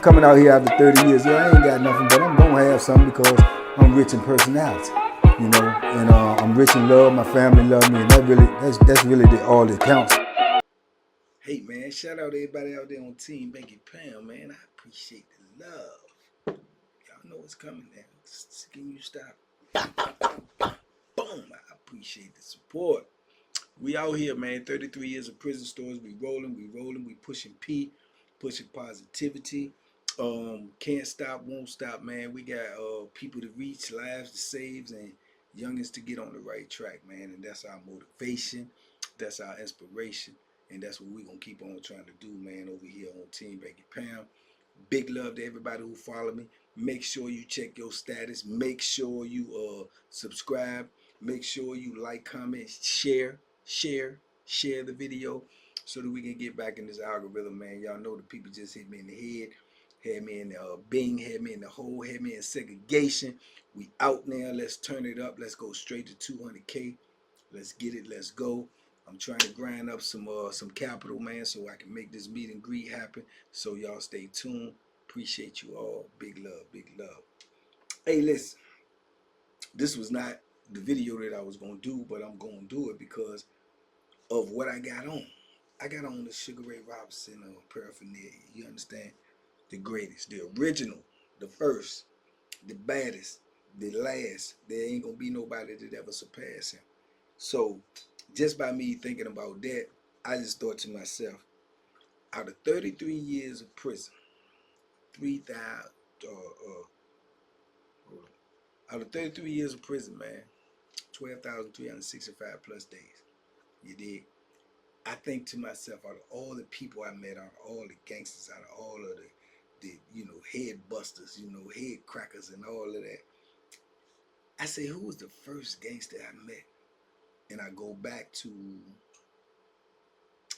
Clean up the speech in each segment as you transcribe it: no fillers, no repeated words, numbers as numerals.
coming out here after 30 years. Yeah, I ain't got nothing, but I'm gonna have something because I'm rich in personality, you know, and I'm rich in love. My family love me, and that's really all that counts. Hey man, shout out to everybody out there on Team Banky Pound, man. I appreciate the love. Y'all know what's coming now. Can you stop? Boom! I appreciate the support. We out here, man. 33 years of prison stories. We rolling, we pushing P, pushing positivity. Can't stop, won't stop, man. We got people to reach, lives to save, and youngins to get on the right track, man. And that's our motivation. That's our inspiration. And that's what we're gonna keep on trying to do, man, over here on Team Banky Pound. Big love to everybody who follow me. Make sure you check your status. Make sure you subscribe. Make sure you like, comment, share the video so that we can get back in this algorithm, man. Y'all know the people just hit me in the head, had me in the Bing, had me in the hole, had me in segregation. We out now. Let's turn it up. Let's go straight to 200K. Let's get it. Let's go. I'm trying to grind up some capital, man, so I can make this meet and greet happen. So y'all stay tuned. Appreciate you all. Big love, big love. Hey, listen. This was not the video that I was gonna do, but I'm gonna do it because of what I got on. I got on the Sugar Ray Robinson paraphernalia. You understand? The greatest, the original, the first, the baddest, the last. There ain't gonna be nobody that ever surpass him. So just by me thinking about that, I just thought to myself, out of 33 years of prison, 3,000, out of 33 years of prison, man, 12,365 plus days. You dig? I think to myself, out of all the people I met, out of all the gangsters, out of all of the head busters, head crackers and all of that, I say, who was the first gangster I met? And I go back to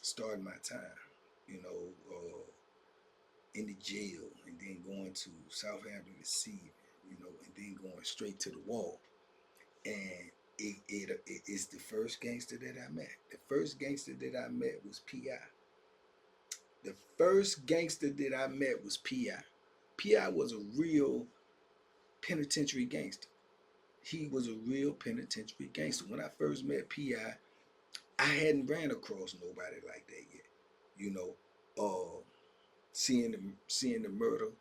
starting my time, in the jail, and then going to Southampton receiving, and then going straight to the wall. And it's the first gangster that I met. The first gangster that I met was P.I. The first gangster that I met was P.I. P.I. was a real penitentiary gangster. He was a real penitentiary gangster. When I first met I hadn't ran across nobody like that yet. You know, seeing the murder,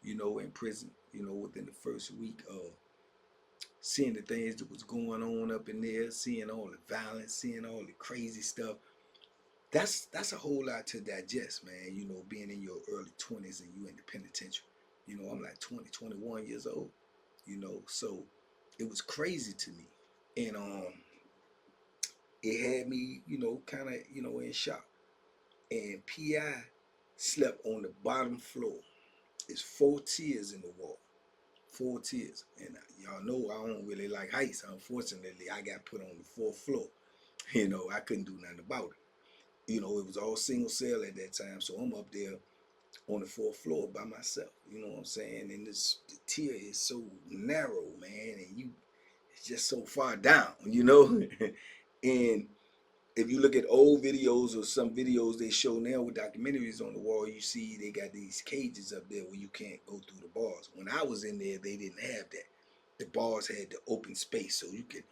in prison, within the first week, seeing the things that was going on up in there, seeing all the violence, seeing all the crazy stuff. That's a whole lot to digest, man. Being in your early 20s and you in the penitentiary. I'm like 20, 21 years old. So it was crazy to me, and it had me, kind of, in shock. And Pi slept on the bottom floor. It's 4 tiers in the wall. 4 tiers. And y'all know I don't really like heights. Unfortunately, I got put on the 4th floor. I couldn't do nothing about it. It was all single cell at that time. So I'm up there on the 4th floor by myself. You know what I'm saying? And the tier is so narrow, man. And it's just so far down, And if you look at old videos or some videos they show now with documentaries on the wall, you see they got these cages up there where you can't go through the bars. When I was in there, they didn't have that. The bars had the open space, so you could,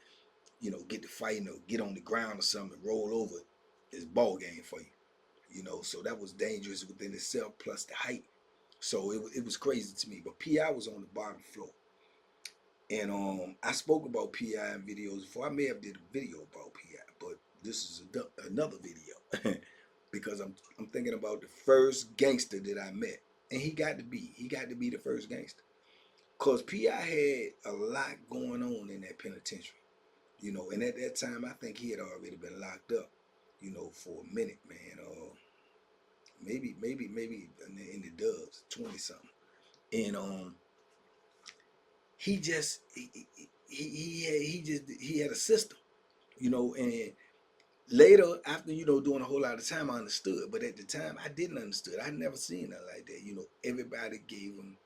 get to fighting or get on the ground or something, roll over. It's ball game for you, So that was dangerous within itself, plus the height. So it was crazy to me. But Pi was on the bottom floor, and I spoke about Pi in videos before. I may have did a video about Pi, but this is another video because I'm thinking about the first gangster that I met, and he got to be the first gangster, cause Pi had a lot going on in that penitentiary, and at that time I think he had already been locked up, for a minute, man, maybe in the dubs, 20 something, and he just he had a system, and later, after, doing a whole lot of time, I understood. But at the time, I didn't understood. I never seen that like that. Everybody gave him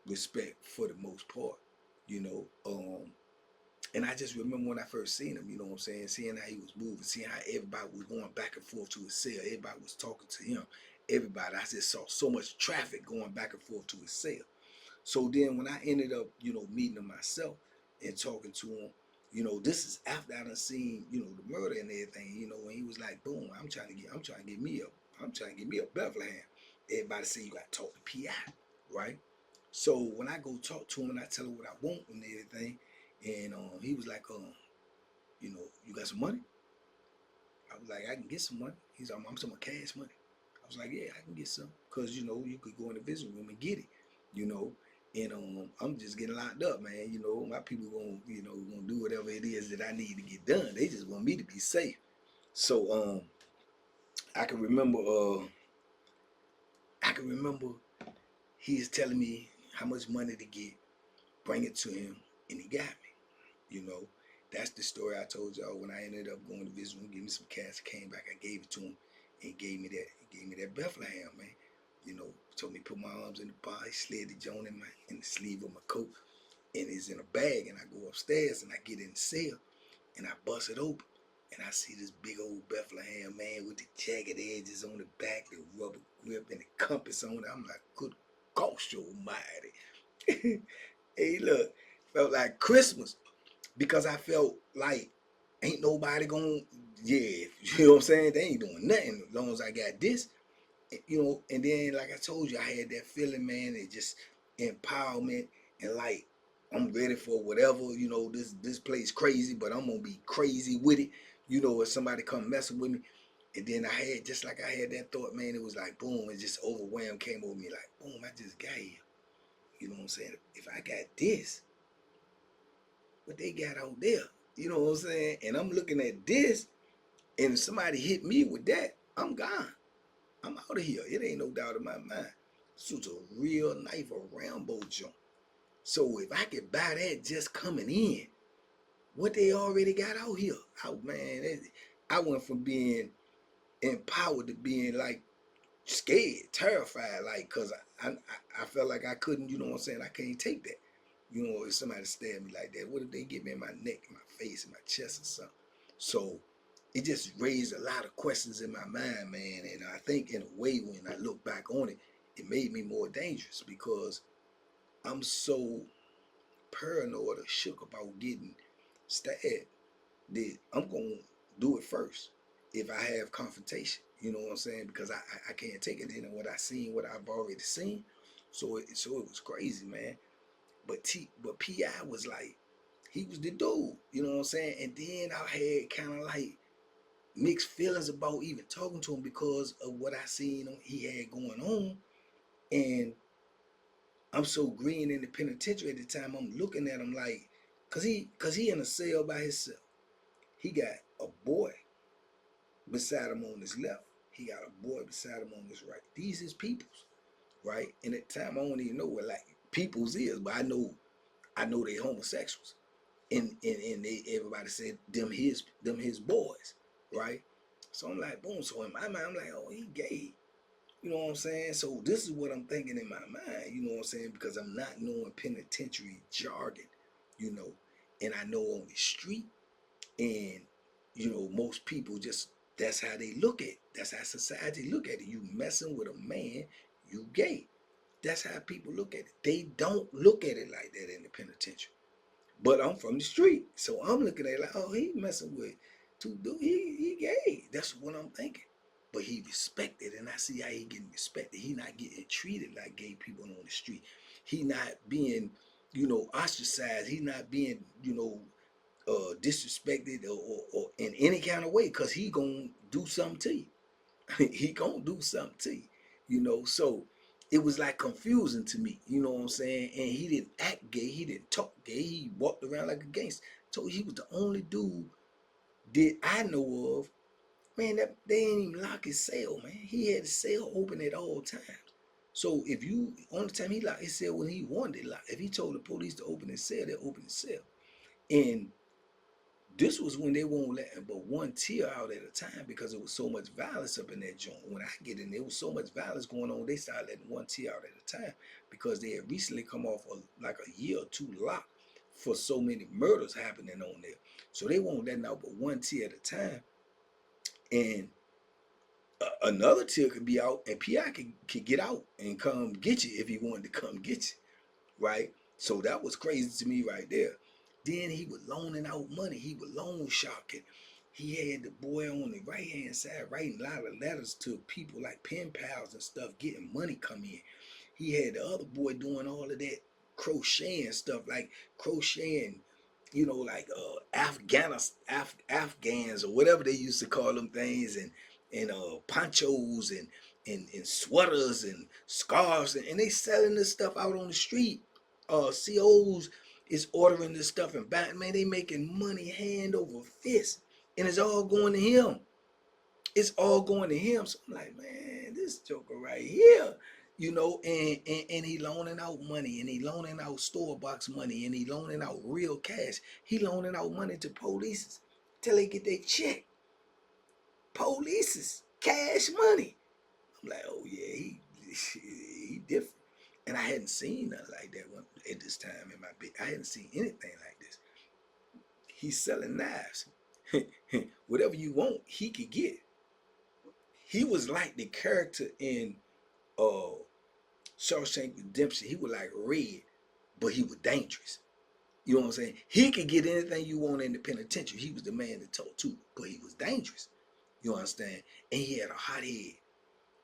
respect for the most part. And I just remember when I first seen him, what I'm saying, seeing how he was moving, seeing how everybody was going back and forth to his cell, everybody was talking to him, everybody. I just saw so much traffic going back and forth to his cell. So then when I ended up, meeting him myself and talking to him, this is after I done seen, the murder and everything, and he was like, boom, I'm trying to get me a Bethlehem. Everybody say you gotta talk to PI, right? So when I go talk to him and I tell him what I want and everything, and he was like, you got some money? I was like, I can get some money. He's like, I'm talking cash money. I was like, yeah, I can get some. Cause you could go in the visiting room and get it, you know. And I'm just getting locked up, man. My people gonna do whatever it is that I need to get done. They just want me to be safe. So I can remember he's telling me how much money to get, bring it to him, and he got me. You know, that's the story I told y'all when I ended up going to visit him, give me some cash, came back, I gave it to him, and he gave me that Bethlehem, man. Told me to put my arms in the bar, he slid the joint in the sleeve of my coat, and it's in a bag, and I go upstairs and I get in the cell and I bust it open. And I see this big old Bethlehem, man, with the jagged edges on the back, the rubber grip, and the compass on it. I'm like, good gosh almighty. Hey, look, felt like Christmas. Because I felt like ain't nobody gonna, yeah, you know what I'm saying? They ain't doing nothing as long as I got this, and then like I told you, I had that feeling, man, it just empowerment and like I'm ready for whatever, this place crazy, but I'm gonna be crazy with it, if somebody come messing with me. And then I had just like I had that thought, man, it was like boom, it just overwhelmed came over me like boom, I just got here. You know what I'm saying? If I got this, what they got out there. You know what I'm saying? And I'm looking at this, and if somebody hit me with that, I'm gone. I'm out of here. It ain't no doubt in my mind. This was a real knife, a Rambo joint. So if I could buy that just coming in, what they already got out here, I went from being empowered to being like scared, terrified, like, cause I felt like I couldn't, you know what I'm saying? I can't take that. If somebody stabbed me like that, what if they get me in my neck, in my face, in my chest or something? So it just raised a lot of questions in my mind, man. And I think in a way, when I look back on it, it made me more dangerous because I'm so paranoid or shook about getting stabbed that I'm gonna do it first if I have confrontation. You know what I'm saying? Because I can't take it in what I seen, what I've already seen. So it was crazy, man. But PI was like, he was the dude, you know what I'm saying? And then I had kind of like mixed feelings about even talking to him because of what I seen he had going on. And I'm so green in the penitentiary at the time, I'm looking at him like, cause he in a cell by himself. He got a boy beside him on his left. He got a boy beside him on his right. These is peoples, right? And at the time I don't even know what like peoples is, but I know they homosexuals. And everybody said them his boys, right? So I'm like, boom. So in my mind, I'm like, oh, he gay. You know what I'm saying? So this is what I'm thinking in my mind, you know what I'm saying? Because I'm not knowing penitentiary jargon, you know, and I know on the street, and most people just that's how they look at it. That's how society look at it. You messing with a man, you gay. That's how people look at it. They don't look at it like that in the penitentiary. But I'm from the street, so I'm looking at it like, oh, he messing with two dudes. He gay. That's what I'm thinking. But he respected, and I see how he getting respected. He not getting treated like gay people on the street. He not being, ostracized. He not being, disrespected or in any kind of way, cause he gonna do something to you. He gonna do something to you. So it was like confusing to me, you know what I'm saying? And he didn't act gay, he didn't talk gay, he walked around like a gangster. So he was the only dude that I know of, man, that they ain't even lock his cell, man. He had his cell open at all times. So if you only time he locked his cell when he wanted it locked. If he told the police to open his cell, they open his cell. And this was when they won't let but one tear out at a time because there was so much violence up in that joint. When I get in there was so much violence going on, they started letting one tear out at a time because they had recently come off like a year or two lock for so many murders happening on there. So they won't let out but one tear at a time. And Another tier could be out, and PI could get out and come get you if he wanted to come get you, right? So that was crazy to me right there. Then he was loaning out money. He was loan sharking. He had the boy on the right hand side writing a lot of letters to people like pen pals and stuff, getting money come in. He had the other boy doing all of that crocheting stuff, like crocheting, like Afghans or whatever they used to call them things, and ponchos and sweaters and scarves, and they selling this stuff out on the street. COs is ordering this stuff and buying. Man, they making money hand over fist, and it's all going to him. It's all going to him. So I'm like, man, this joker right here, and he loaning out money, and he loaning out store box money, and he loaning out real cash. He loaning out money to police till they get their check. Polices, cash money. I'm like, oh yeah, he different. And I hadn't seen nothing like that at this time in my bit. I hadn't seen anything like this. He's selling knives. Whatever you want, he could get. He was like the character in Shawshank Redemption. He was like Red, but he was dangerous. You know what I'm saying? He could get anything you want in the penitentiary. He was the man to talk to, but he was dangerous. You understand? And he had a hot head.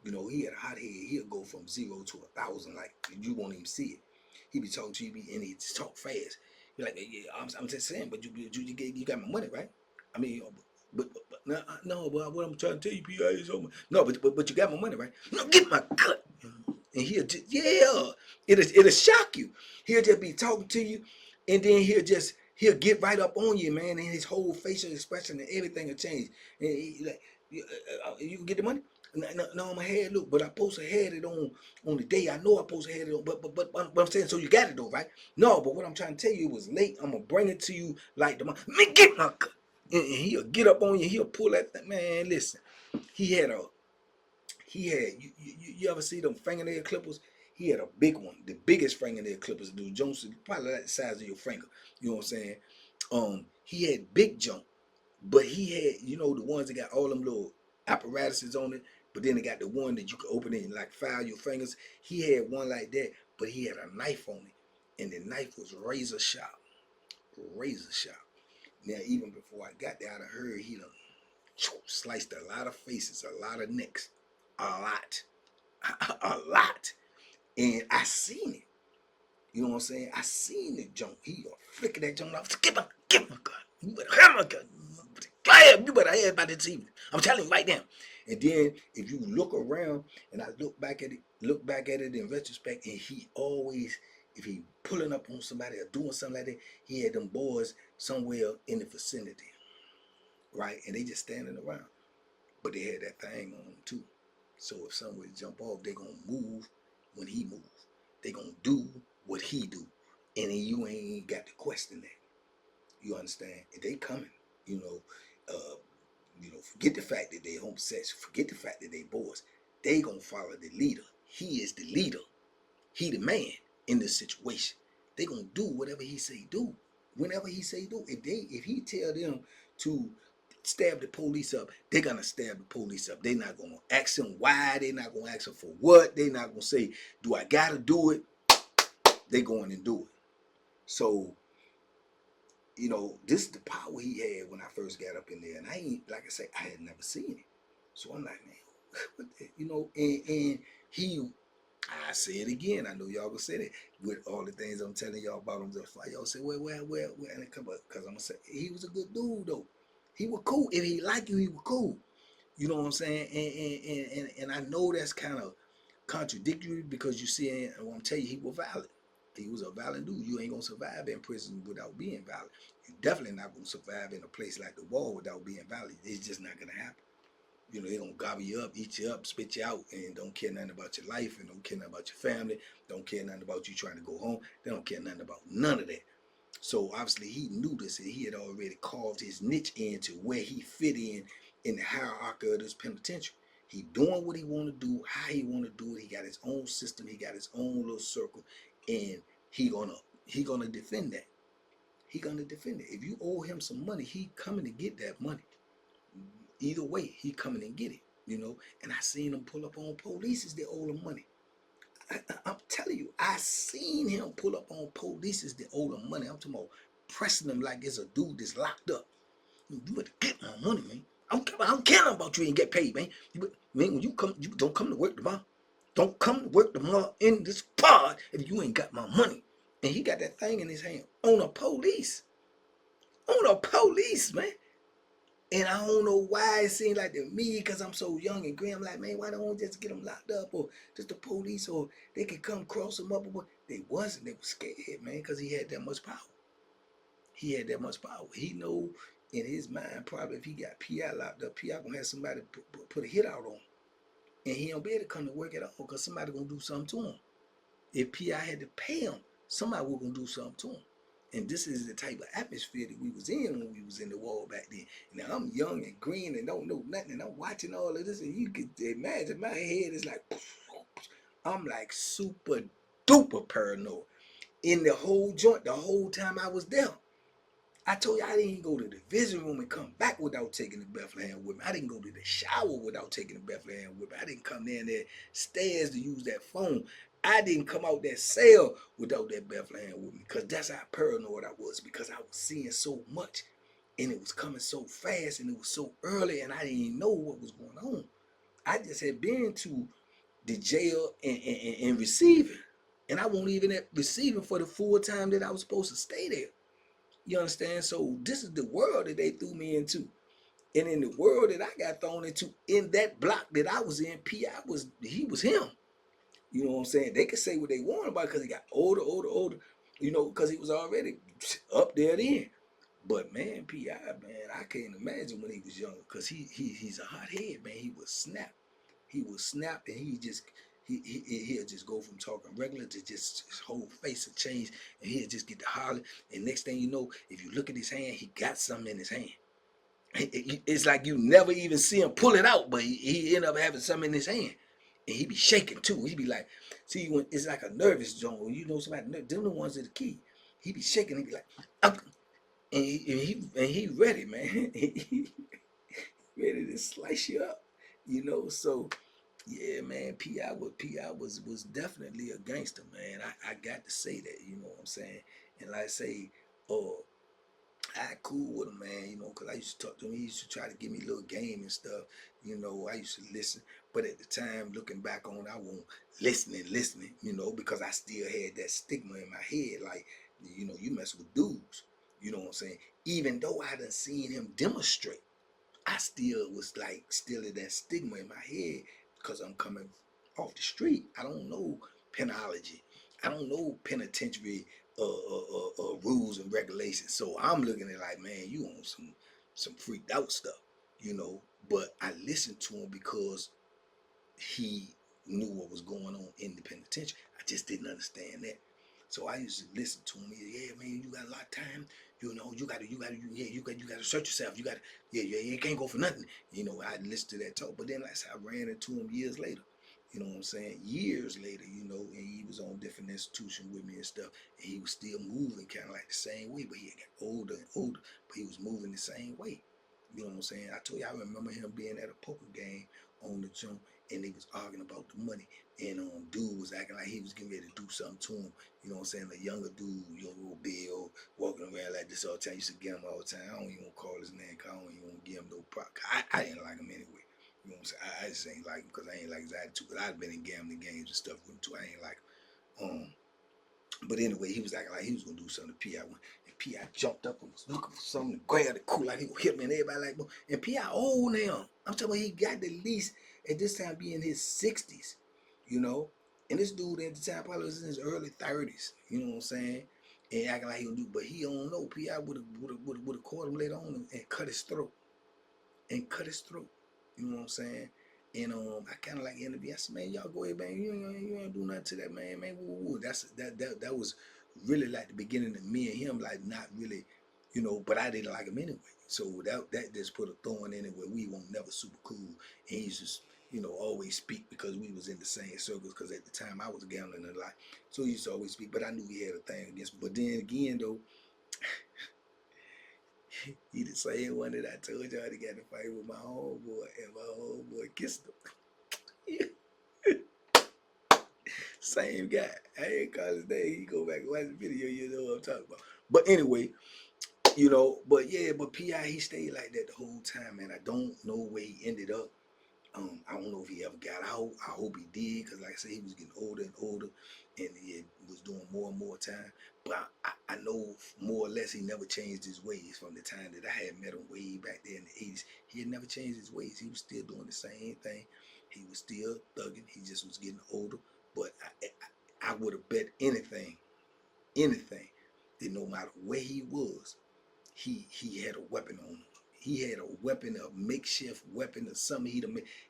He had a hot head. He'll go from 0 to 1,000, like you won't even see it. He be talking to you, and he just talk fast. You're like, yeah, I'm just saying, but you got my money, right? I mean, but no, but what I'm trying to tell you, PI is over. No, but you got my money, right? No, get my cut. And he'll just, yeah, it'll shock you. He'll just be talking to you, and then he'll get right up on you, man, and his whole facial expression and everything will change. And he like, you can get the money. No, I'm ahead. Look, but I supposed to had it on the day. I know I supposed to had it on, but I'm saying, so you got it though, right? No, but what I'm trying to tell you, it was late. I'm gonna bring it to you like the money. Man, get my cut. And he'll get up on you. He'll pull that thing. Man, listen. He had you ever see them fingernail clippers? He had a big one, the biggest fingernail clippers. Dude, Jones probably like the size of your finger. You know what I'm saying? He had big junk, but he had the ones that got all them little apparatuses on it. But then they got the one that you could open it and like file your fingers. He had one like that, but he had a knife on it, and the knife was razor sharp, razor sharp. Now even before I got there, I heard he done sliced a lot of faces, a lot of necks, a lot, a lot, and I seen it. You know what I'm saying? I seen the junk. He flicking that junk off. Give my gun. You better have my gun. You better have by this evening. I'm telling you right now. And then if you look around, and I look back at it in retrospect, and he always, if he pulling up on somebody or doing something like that, he had them boys somewhere in the vicinity, right? And they just standing around. But they had that thing on them too. So if somebody jump off, they gonna move when he move. They gonna do what he do. And then you ain't got to question that. You understand? And they coming, forget the fact that they homosexual, forget the fact that they boys. They gonna follow the leader. He is the leader. He the man in this situation. They gonna do whatever he say do. Whenever he say do. If he tell them to stab the police up, they're gonna stab the police up. They're not gonna ask him why, they're not gonna ask him for what, they're not gonna say, do I gotta do it? They going and do it. So, this is the power he had when I first got up in there. And I ain't, like I say, I had never seen it. So I'm like, man, what the, and he, I say it again. I know y'all gonna say that with all the things I'm telling y'all about him. Y'all say, well, and it come up because I'm gonna say he was a good dude though. He was cool. If he liked you, he was cool. You know what I'm saying? And I know that's kind of contradictory because you see, and I'm telling you, he was violent. He was a violent dude. You ain't gonna survive in prison without being violent. You're definitely not gonna survive in a place like the wall without being violent. It's just not gonna happen. They gonna gobble you up, eat you up, spit you out, and don't care nothing about your life, and don't care nothing about your family, don't care nothing about you trying to go home. They don't care nothing about none of that. So obviously he knew this, and he had already carved his niche into where he fit in the hierarchy of this penitentiary. He doing what he want to do, how he want to do it. He got his own system. He got his own little circle, and he gonna defend that. He gonna defend it. If you owe him some money, he coming to get that money. Either way, he coming and get it. you know. And I seen him pull up on polices that owe him money. I'm telling you, I seen him pull up on polices that owe him money. I'm talking about pressing them like it's a dude that's locked up. You better get my money, man. I don't care about you ain't get paid, man. Man, when you come, you don't come to work tomorrow. Don't come to work tomorrow in this pod if you ain't got my money. And he got that thing in his hand on a police. On a police, man. And I don't know why it seems like to me, because I'm so young and green, I'm like, man, why don't we just get them locked up, or just the police, or they could come cross them up, or what? They wasn't. They was scared, man, because he had that much power. He had that much power. He know in his mind, probably if he got P.I. locked up, P.I. gonna have somebody put a hit out on him. And he don't be able to come to work at all, because somebody gonna do something to him. If P.I. had to pay him, somebody was gonna do something to him. And this is the type of atmosphere that we was in when we was in the war back then. Now I'm young and green and don't know nothing, and I'm watching all of this, and you could imagine my head is like, I'm like super duper paranoid in the whole joint the whole time I was there. I told you I didn't go to the vision room and come back without taking the Bethlehem with me. I didn't go to the shower without taking the Bethlehem with me. I didn't come down there stairs to use that phone. I didn't come out that cell without that Bethlehem with me, because that's how paranoid I was, because I was seeing so much and it was coming so fast and it was so early and I didn't even know what was going on. I just had been to the jail and receiving, and I won't even at receiving for the full time that I was supposed to stay there. You understand? So this is the world that they threw me into. And in the world that I got thrown into, in that block that I was in, P.I. he was him. You know what I'm saying? They could say what they want about it because he got older, you know, because he was already up there then. But man, P.I., man, I can't imagine when he was younger, because he's a hot head, man. He was snap. He was snap, and he'll just go from talking regular to just his whole face will change, and he'll just get to holler. And next thing you know, if you look at his hand, he got something in his hand. It's like you never even see him pull it out, but he end up having something in his hand. And he be shaking too. He be like, see, when it's like a nervous joint, when you know somebody, them the ones that are key. He be shaking, he be like, and he ready, man. He ready to slice you up, you know. So yeah, man, P.I. was definitely a gangster, man. I got to say that, you know what I'm saying. And like I say, I cool with him, man, you know, because I used to talk to him. He used to try to give me a little game and stuff, you know. I used to listen, but at the time, looking back on, I won't listening, you know, because I still had that stigma in my head, like, you know, you mess with dudes, you know what I'm saying. Even though I done seen him demonstrate, I still was like still in that stigma in my head, because I'm coming off the street. I don't know penology. I don't know penitentiary rules and regulations. So I'm looking at like, man, you on some freaked out stuff, you know. But I listened to him because he knew what was going on in the penitentiary. I just didn't understand that. So I used to listen to him. Yeah, man, you got a lot of time. You know, you gotta search yourself. You gotta, you can't go for nothing. You know, I listened to that talk. But then, like I said, I ran into him years later. You know what I'm saying? Years later, you know, and he was on different institution with me and stuff. And he was still moving kind of like the same way, but he got older and older, but he was moving the same way. You know what I'm saying? I told you, I remember him being at a poker game on the jump, and they was arguing about the money, and dude was acting like he was getting ready to do something to him. You know what I'm saying? A younger dude, you know, little Bill, walking around like this all the time. I used to get him all the time. I don't even want to call his name, because I don't even want to give him no prop. I didn't like him anyway. You know what I'm saying? I just ain't like him because I ain't like his attitude. Because I've been in gambling games and stuff with him too. I ain't like him. But anyway, he was acting like he was gonna do something to P.I. And P.I. jumped up and was looking for something to grab the cool, like he would hit me, and everybody like, and P.I. old now. I'm talking about he got the least at this time be in his 60s, you know. And this dude at the time probably was in his early 30s, you know what I'm saying? And acting like he would do, but he don't know. P.I. would have caught him later on and cut his throat. You know what I'm saying? And I kind of like interview. I said, man, y'all go ahead, man. You ain't do nothing to that, man. Man, woo. That was really like the beginning of me and him, like not really, you know. But I didn't like him anyway. So that just put a thorn in it where we weren't never super cool. And he's just, you know, always speak because we was in the same circles. Because at the time I was gambling a lot, so he used to always speak. But I knew he had a thing against me. But then again, though, He the same one that I told y'all to get in a fight with my homeboy, and my homeboy kissed him. Same guy. I ain't call his name. He go back and watch the video, you know what I'm talking about. But anyway, you know, but yeah, but P.I. he stayed like that the whole time, man. I don't know where he ended up. I don't know if he ever got out. I hope he did, because like I said, he was getting older and older, and he was doing more and more time. But I know more or less he never changed his ways from the time that I had met him way back there in the 80s. He had never changed his ways. He was still doing the same thing. He was still thugging. He just was getting older. But I would have bet anything, that no matter where he was, he had a weapon on him. He had a weapon, a makeshift weapon, or something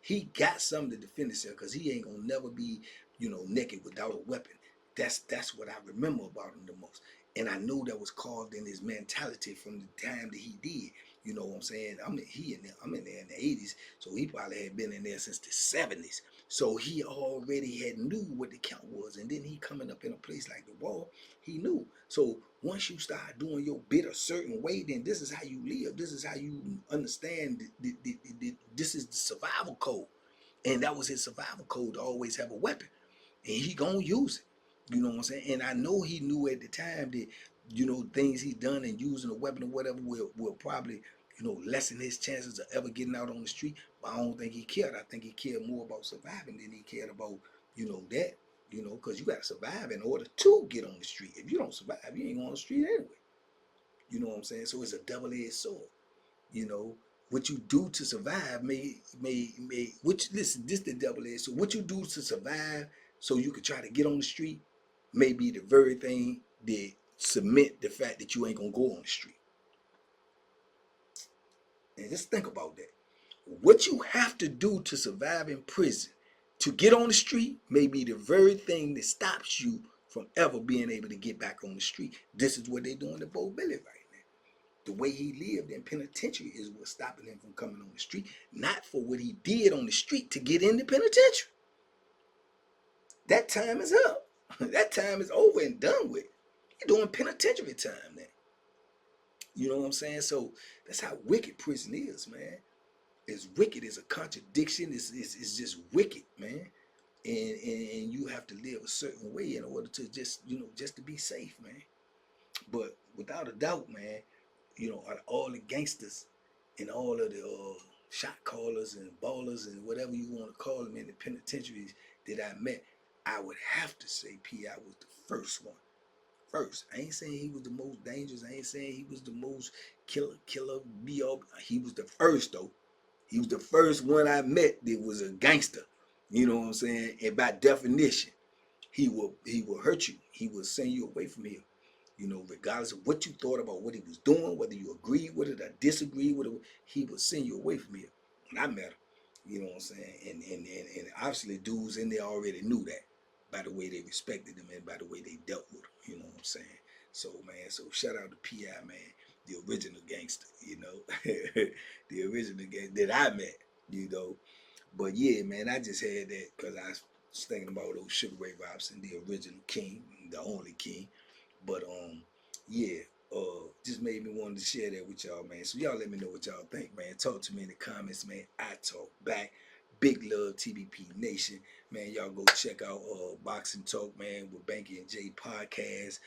he got something to defend himself, because he ain't gonna never be, you know, naked without a weapon. That's what I remember about him the most. And I know that was carved in his mentality from the time that he did. You know what I'm saying? I'm in there in the 80s, so he probably had been in there since the 70s. So he already had knew what the count was. And then he coming up in a place like the wall, he knew. So once you start doing your bit a certain way, then this is how you live. This is how you understand this is the survival code. And that was his survival code, to always have a weapon. And he gonna use it. You know what I'm saying? And I know he knew at the time that, you know, things he done and using a weapon or whatever will probably, you know, lessen his chances of ever getting out on the street. But I don't think he cared. I think he cared more about surviving than he cared about, you know, that. You know, because you got to survive in order to get on the street. If you don't survive, you ain't going on the street anyway. You know what I'm saying? So it's a double-edged sword. You know, what you do to survive listen, this the double-edged sword. What you do to survive so you can try to get on the street may be the very thing that cement the fact that you ain't going to go on the street. And just think about that. What you have to do to survive in prison to get on the street may be the very thing that stops you from ever being able to get back on the street. This is what they're doing to Bo Billy right now. The way he lived in penitentiary is what's stopping him from coming on the street, not for what he did on the street to get in the penitentiary. That time is up. That time is over and done with. You're doing penitentiary time now. You know what I'm saying? So that's how wicked prison is, man. It's wicked. It's a contradiction. It's just wicked, man. And you have to live a certain way in order to just, you know, just to be safe, man. But without a doubt, man, you know, all the gangsters and all of the shot callers and ballers and whatever you want to call them in the penitentiaries that I met, I would have to say P.I. was the first one. First. I ain't saying he was the most dangerous. I ain't saying he was the most killer, B.O. He was the first, though. He was the first one I met that was a gangster. You know what I'm saying? And by definition, he will hurt you. He will send you away from here. You know, regardless of what you thought about what he was doing, whether you agreed with it or disagreed with it, he will send you away from here. And I met him. You know what I'm saying? And obviously dudes in there already knew that by the way they respected him and by the way they dealt with him. You know what I'm saying? So, man, so shout out to P.I., man. The original gangster, you know. The original gangster that I met, you know. But yeah, man, I just had that because I was thinking about those Sugar Ray Robinson, the original king, the only king. But yeah, just made me want to share that with y'all, man. So y'all let me know what y'all think, man. Talk to me in the comments, man. I talk back. Big love, TBP Nation. Man, y'all go check out Boxing Talk, man, with Banky and Jay podcast.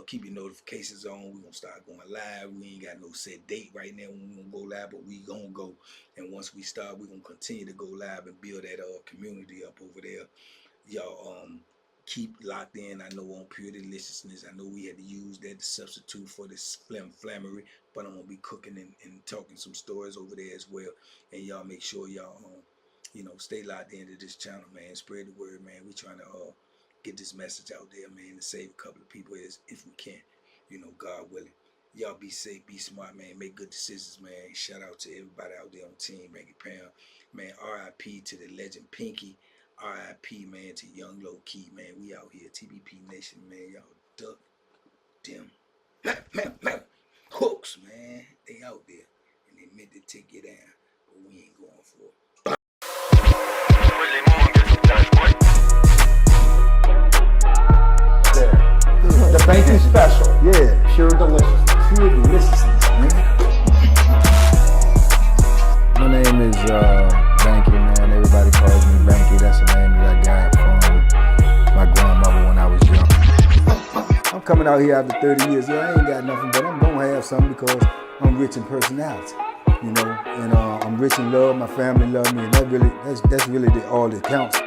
Keep your notifications on. We're going to start going live. We ain't got no set date right now when we're going to go live, but we going to go. And once we start, we're going to continue to go live and build that community up over there. Y'all keep locked in. I know on Pure Deliciousness, I know we had to use that to substitute for this flammery, but I'm going to be cooking and talking some stories over there as well. And y'all make sure y'all you know, stay locked into this channel, man. Spread the word, man. We trying to get this message out there, man, to save a couple of people if we can. You know, God willing. Y'all be safe, be smart, man. Make good decisions, man. Shout out to everybody out there on Team Banky Pound. Man, R.I.P. to the legend Pinky. R.I.P. man to Young Low Key, man. We out here, TBP Nation, man. Y'all duck them hooks, man. They out there, and they meant to take you down, but we ain't going for it. The Banky special. Yeah. Pure deliciousness. Pure deliciousness, man. Banky, man. Everybody calls me Banky. That's the name that I got from my grandmother when I was young. I'm coming out here after 30 years. Yeah, I ain't got nothing, but I'm gonna have something because I'm rich in personality, you know, and I'm rich in love. My family love me, and that's really all that counts.